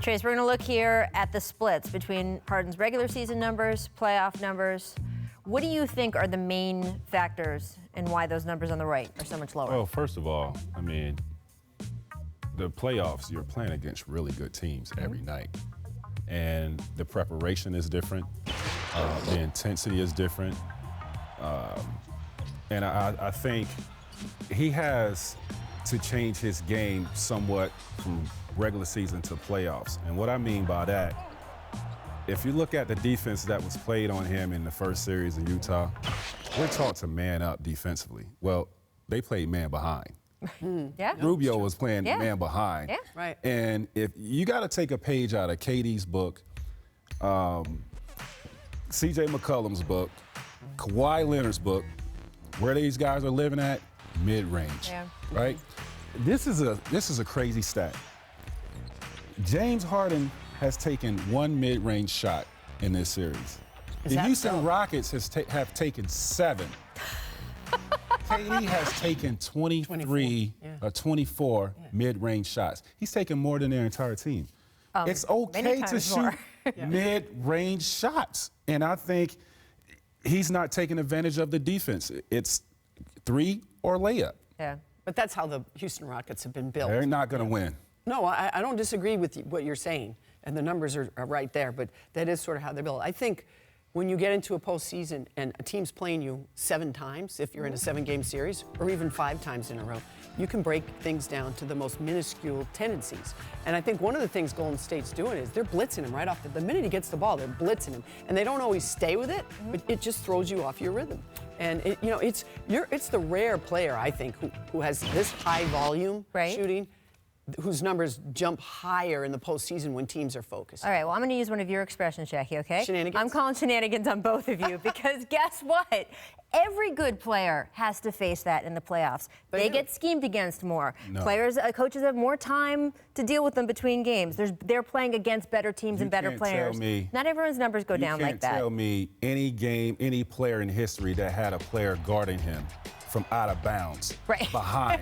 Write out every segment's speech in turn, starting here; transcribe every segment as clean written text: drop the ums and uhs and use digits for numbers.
Trace, we're going to look here at the splits between Harden's regular season numbers, playoff numbers. What do you think are the main factors in why those numbers on the right are so much lower? Well, first of all, I mean, the playoffs, you're playing against really good teams every night. And the preparation is different. The intensity is different. And I think he has to change his game somewhat from regular season to playoffs. And what I mean by that, if you look at the defense that was played on him in the first series in Utah, we're taught to man up defensively. Well, they played man behind. Yeah. Rubio was playing man behind. Yeah. Right. And if you got to take a page out of KD's book, C.J. McCollum's book, Kawhi Leonard's book, where these guys are living at, mid-range, right? This is a crazy stat. James Harden has taken one mid-range shot in this series. The Houston Rockets have taken 7. KD has taken 23 or 24 mid-range shots. He's taken more than their entire team. It's okay to shoot mid-range shots. And I think he's not taking advantage of the defense. It's 3 or layup. Yeah. But that's how the Houston Rockets have been built. They're not going to win. No, I don't disagree with what you're saying, and the numbers are right there, but that is sort of how they're built. I think when you get into a postseason and a team's playing you 7 times, if you're in a 7-game series, or even 5 times in a row, you can break things down to the most minuscule tendencies. And I think one of the things Golden State's doing is they're blitzing him right off. The minute he gets the ball, they're blitzing him. And they don't always stay with it, but it just throws you off your rhythm. And it's the rare player, I think, who has this high volume shooting, whose numbers jump higher in the postseason when teams are focused. All right, well, I'm going to use one of your expressions, Jackie, okay? Shenanigans? I'm calling shenanigans on both of you because guess what? Every good player has to face that in the playoffs. They get schemed against more. No. Coaches have more time to deal with them between games. They're playing against better teams and better players. Tell me, not everyone's numbers go down like that. You can't tell me any game, any player in history that had a player guarding him from out of bounds, behind.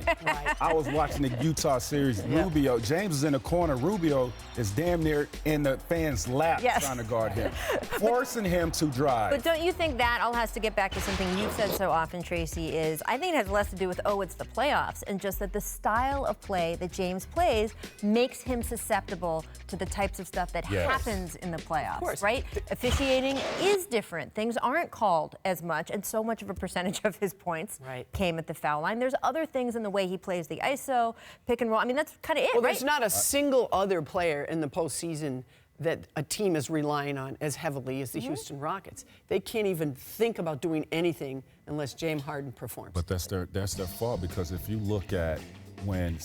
I was watching the Utah series. Rubio, James is in the corner. Rubio is damn near in the fan's lap trying to guard him, forcing him to drive. But don't you think that all has to get back to something you've said so often, Tracy, is I think it has less to do with, it's the playoffs, and just that the style of play that James plays makes him susceptible to the types of stuff that happens in the playoffs, right? Officiating is different. Things aren't called as much, and so much of a percentage of his points came at the foul line. There's other things in the way he plays the ISO, pick and roll. I mean, that's kind of it, Well, there's not a single other player in the postseason that a team is relying on as heavily as the Houston Rockets. They can't even think about doing anything unless James Harden performs. But that's their fault, because if you look at when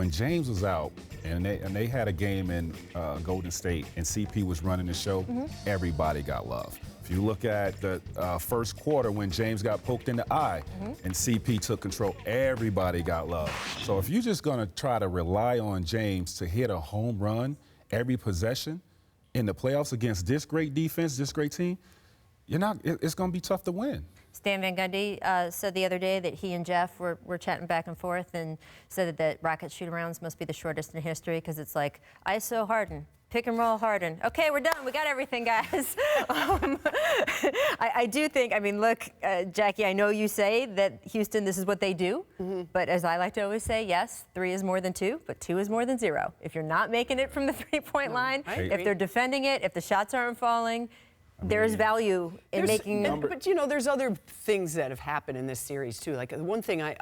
James was out and they had a game in Golden State and CP was running the show, everybody got love. If you look at the first quarter when James got poked in the eye and CP took control, everybody got love. So if you're just going to try to rely on James to hit a home run every possession in the playoffs against this great defense, this great team, it's going to be tough to win. Stan Van Gundy said the other day that he and Jeff were chatting back and forth and said that Rockets shoot-arounds must be the shortest in history because it's like ISO Harden, pick and roll Harden. Okay, we're done. We got everything, guys. I do think, look, Jackie, I know you say that Houston, this is what they do. But as I like to always say, yes, 3 is more than 2, but 2 is more than 0. If you're not making it from the three-point line, if they're defending it, if the shots aren't falling, there's value in making. But there's other things that have happened in this series too. Like one thing I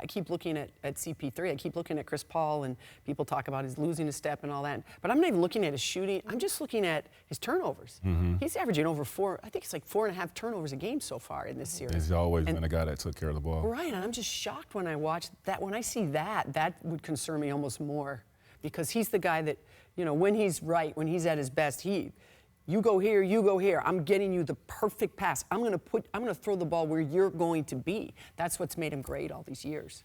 keep looking at CP3. I keep looking at Chris Paul, and people talk about his losing a step and all that. But I'm not even looking at his shooting. I'm just looking at his turnovers. He's averaging over 4. I think it's like 4.5 turnovers a game so far in this series. He's always been a guy that took care of the ball. Right, and I'm just shocked when I watch that. When I see that would concern me almost more, because he's the guy that when he's right, when he's at his best, you go here, you go here. I'm getting you the perfect pass. I'm going to throw the ball where you're going to be. That's what's made him great all these years.